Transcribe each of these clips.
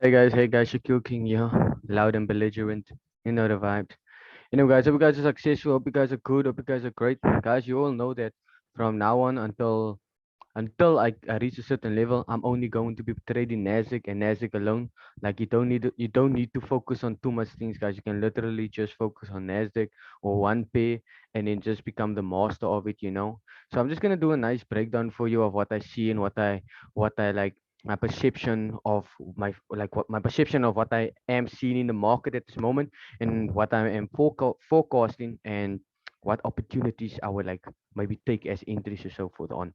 Hey guys, Shaquille King here, loud and belligerent. You know the vibes. Guys, hope you guys are successful. Hope you guys are good. Hope you guys are great, guys. You all know that from now on until I reach a certain level, I'm only going to be trading Nasdaq and Nasdaq alone. Like you don't need to focus on too much things, guys. You can literally just focus on Nasdaq or one pair and then just become the master of it. So I'm just gonna do a nice breakdown for you of what I see and what I like my perception of what my perception of what I am seeing in the market at this moment and what I am forecasting and what opportunities I would like maybe take as entries or so forth on.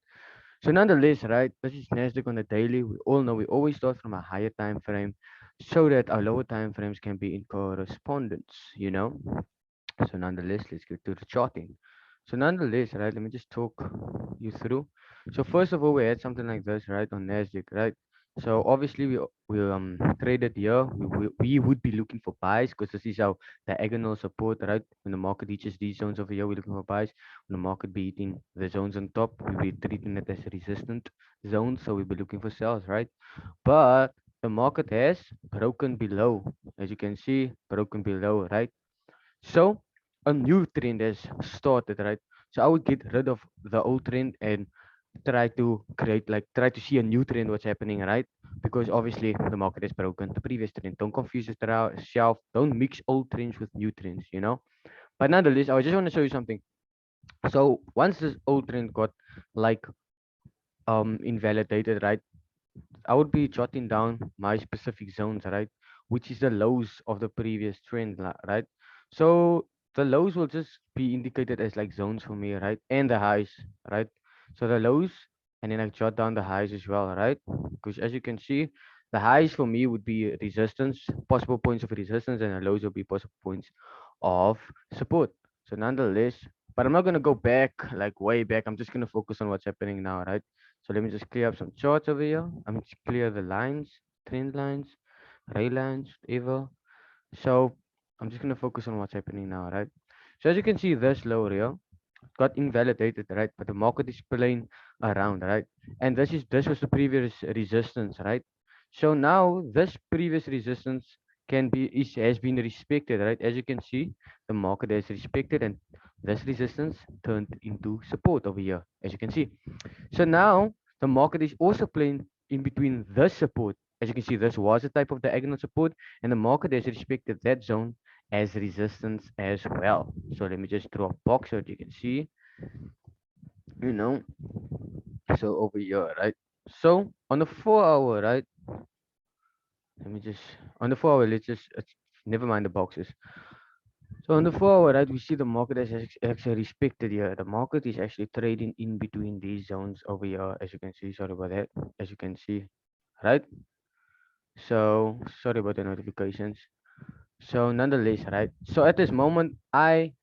So nonetheless, right, this is Nasdaq on the daily. We all know we always start from a higher time frame so that our lower time frames can be in correspondence. So nonetheless, let's get to the charting. So nonetheless, right, let me just talk you through. So first of all, we had something like this, right, on Nasdaq, right? So obviously we traded here. We would be looking for buys because this is our diagonal support, right? When the market reaches these zones over here, we're looking for buys. When the market be hitting the zones on top, we'll be treating it as resistant zones. So we'll be looking for sales, right? But the market has broken below, as you can see, broken below, right? So a new trend has started, right? So I would get rid of the old trend and try to see a new trend what's happening, right? Because obviously the market has broken the previous trend. Don't confuse yourself. Don't mix old trends with new trends. But nonetheless, I just want to show you something. So once this old trend got like invalidated, right? I would be jotting down my specific zones, right? Which is the lows of the previous trend, right? So the lows will just be indicated as like zones for me, right? And the highs, right? So the lows, and then I jot down the highs as well, right? Because as you can see, the highs for me would be resistance, possible points of resistance, and the lows will be possible points of support. So nonetheless, but I'm not gonna go back like way back. I'm just gonna focus on what's happening now, right? So let me just clear up some charts over here. I'm just clear the lines, trend lines, ray lines, whatever. So I'm just gonna focus on what's happening now, right? So as you can see, this low here got invalidated, right? But the market is playing around, right? And this was the previous resistance, right? So now this previous resistance has been respected, right? As you can see, the market has respected and this resistance turned into support over here, as you can see. So now the market is also playing in between the support. As you can see, this was a type of diagonal support, and the market has respected that zone as resistance as well. So let me just draw a box so that you can see, you know. So over here, right? So on the 4 hour, right? Let me just on the 4 hour, never mind the boxes. So on the 4 hour, right, we see the market has actually respected here. The market is actually trading in between these zones over here, as you can see. Sorry about that. As you can see, right? So sorry about the notifications. So nonetheless, right? So at this moment, I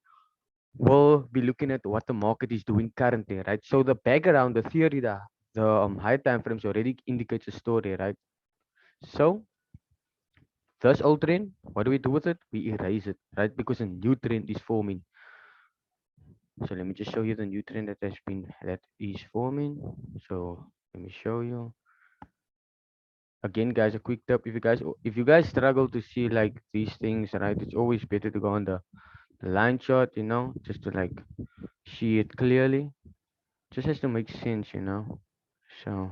will be looking at what the market is doing currently, right? So the background, the theory, the high time frames already indicates a story, right? So this old trend, what do we do with it? We erase it, right? Because a new trend is forming. So let me just show you the new trend that is forming. So let me show you again, guys. A quick tip: if you guys struggle to see like these things, right? It's always better to go on the line chart, just to like see it clearly. Just has to make sense. So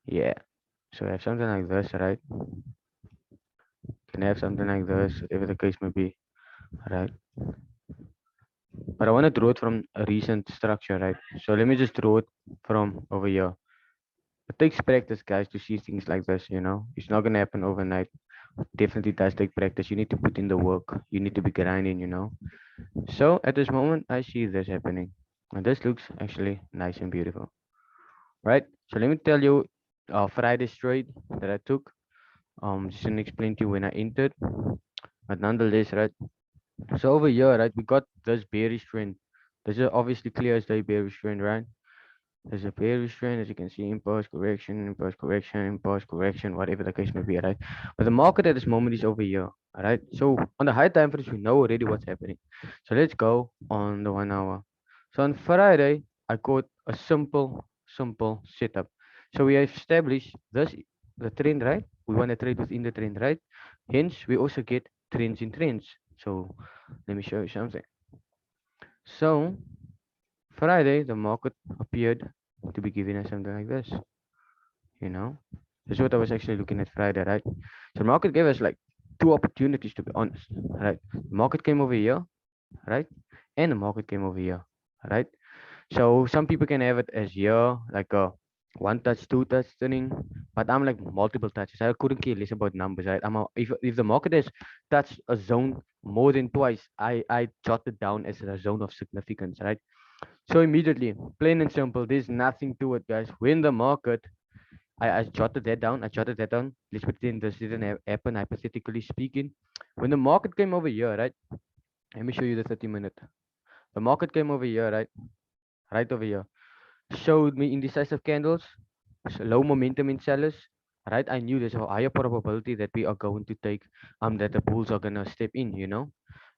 yeah. So I have something like this, right? Can have something like this, whatever the case may be, right? But I want to draw it from a recent structure, right? So let me just draw it from over here. It takes practice, guys, to see things like this. It's not gonna happen overnight. Definitely does take practice. You need to put in the work. You need to be grinding. So at this moment, I see this happening. And this looks actually nice and beautiful, right? So let me tell you Friday's trade that I took. Just gonna explain to you when I entered. But nonetheless, right? So over here, right, we got this bearish trend. This is obviously clear as day bearish trend, right? There's a bearish trend, as you can see, impulse correction, impulse correction, impulse correction, whatever the case may be, right? But the market at this moment is over here, all right? So on the high time frames, we know already what's happening. So let's go on the 1 hour. So on Friday, I caught a simple setup. So we have established this. the trend, right? We want to trade within the trend, right? Hence, we also get trends in trends. So let me show you something. So Friday, the market appeared to be giving us something like this. You know, this is what I was actually looking at Friday, right? So the market gave us like two opportunities, to be honest, right? The market came over here, right? And the market came over here, right? So some people can have it as here, like a one touch, two touch turning, but I'm like multiple touches. I couldn't care less about numbers, right? If the market has touched a zone more than twice, I jot it down as a zone of significance, right? So immediately, plain and simple, there's nothing to it, guys. When the market, I jotted that down. I jotted that down. Let's pretend this didn't happen, hypothetically speaking. When the market came over here, right? Let me show you the 30-minute. The market came over here, right? Right over here. Showed me indecisive candles, low momentum in sellers. Right? I knew there's a higher probability that we are going to take, that the bulls are gonna step in, you know.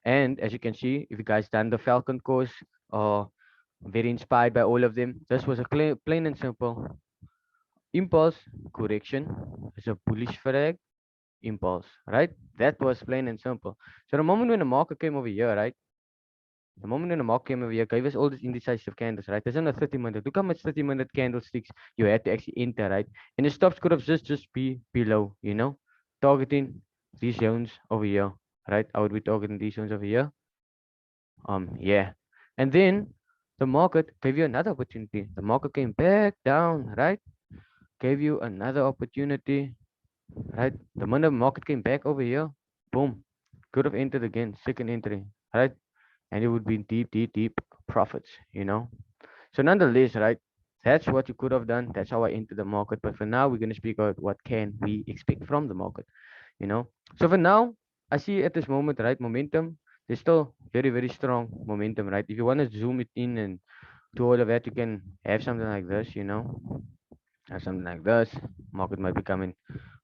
And as you can see, if you guys done the Falcon course, uh, very inspired by all of them. This was a plain and simple impulse correction. It's a bullish flag impulse, right? That was plain and simple. So the moment when the market came over here, right? The moment when the market came over here, gave us all these indecisive candles, right? There's a 30-minute. Look how much 30-minute candlesticks you had to actually enter, right? And the stops could have just be below, you know, targeting these zones over here, right? I would be targeting these zones over here. Yeah. And then the market gave you another opportunity. The market came back down, right? Gave you another opportunity, right? The moment the market came back over here, boom, could have entered again, second entry, right? And it would be deep profits, you know. So nonetheless, right? That's what you could have done. That's how I entered the market. But for now, we're gonna speak about what can we expect from the market, you know. So for now, I see at this moment, right, momentum. There's still very strong momentum, right? If you want to zoom it in and do all of that, you can have something like this, you know, have something like this. Market might be coming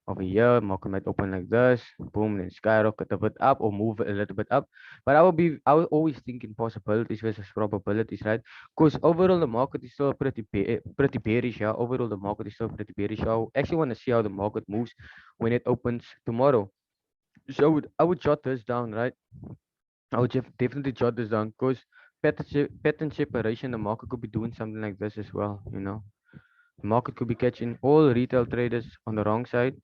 over here. Market might open like this, boom, then skyrocket a bit up or move a little bit up. But I will always think in possibilities versus probabilities, right? Because overall the market is still pretty bearish. Yeah, overall the market is still pretty bearish. I actually want to see how the market moves when it opens tomorrow. So I would jot this down, right? I would definitely jot this down because pattern separation, the market could be doing something like this as well, you know. The market could be catching all retail traders on the wrong side,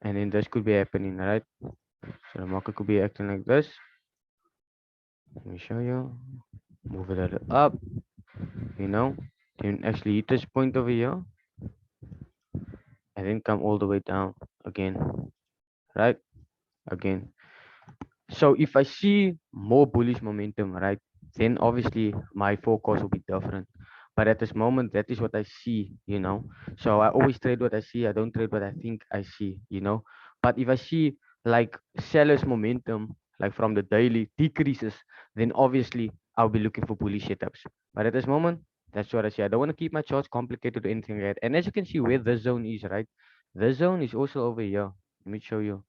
and then this could be happening, right? So the market could be acting like this. Let me show you. Move it a little up, you know, then actually hit this point over here, and then come all the way down again, right? Again. So if I see more bullish momentum, right, then obviously my forecast will be different. But at this moment, that is what I see, you know. So I always trade what I see. I don't trade what I think I see, you know. But if I see like sellers momentum, like from the daily decreases, then obviously I'll be looking for bullish setups. But at this moment, that's what I see. I don't want to keep my charts complicated or anything like that. And as you can see where this zone is, right? This zone is also over here. Let me show you.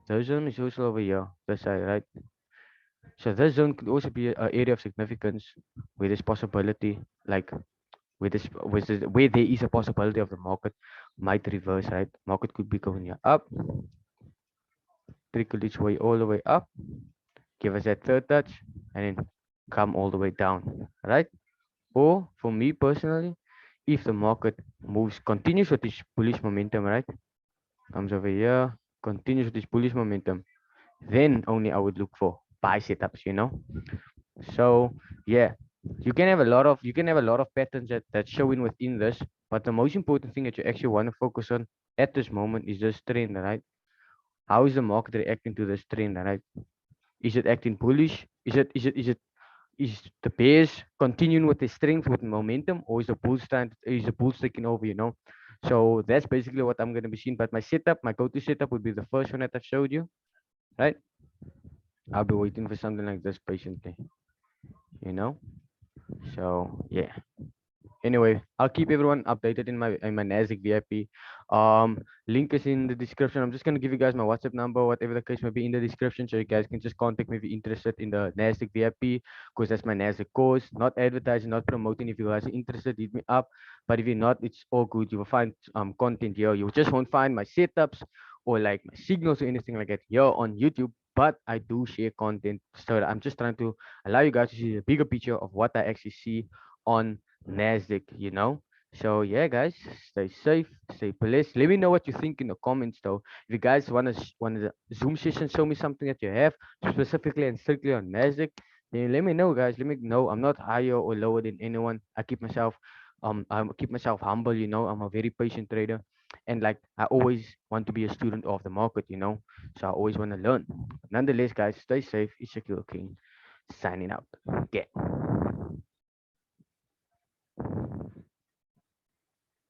The zone is also over here, this side, right? So this zone could also be an area of significance where there's possibility, like where there is a possibility of the market might reverse, right? Market could be going here up, trickle its way all the way up, give us that third touch, and then come all the way down, right? Or for me personally, if the market continues with this bullish momentum, right? Comes over here, continues with this bullish momentum, then only I would look for buy setups, you know. So yeah, you can have a lot of patterns that show in within this, but the most important thing that you actually want to focus on at this moment is this trend, right? How is the market reacting to this trend, right? Is it acting bullish? Is the bears continuing with the strength with momentum, or is the bulls taking over, you know? So that's basically what I'm gonna be seeing. But my go-to setup would be the first one that I've showed you, right? I'll be waiting for something like this patiently, you know? So yeah. Anyway, I'll keep everyone updated in my NASDAQ VIP. Link is in the description. I'm just gonna give you guys my WhatsApp number, whatever the case may be, in the description, so you guys can just contact me if you're interested in the NASDAQ VIP, because that's my NASDAQ course. Not advertising, not promoting. If you guys are interested, hit me up. But if you're not, it's all good. You will find content here. You just won't find my setups or like my signals or anything like that here on YouTube. But I do share content, so I'm just trying to allow you guys to see the bigger picture of what I actually see on NASDAQ. So yeah, guys, stay safe, stay blessed. Let me know what you think in the comments, though. If you guys want the Zoom session, show me something that you have specifically and strictly on NASDAQ. Then let me know, guys. Let me know. I'm not higher or lower than anyone. I keep myself humble. I'm a very patient trader, and like I always want to be a student of the market. So I always want to learn. Nonetheless, guys, stay safe. It's Shaquille King signing out. Okay.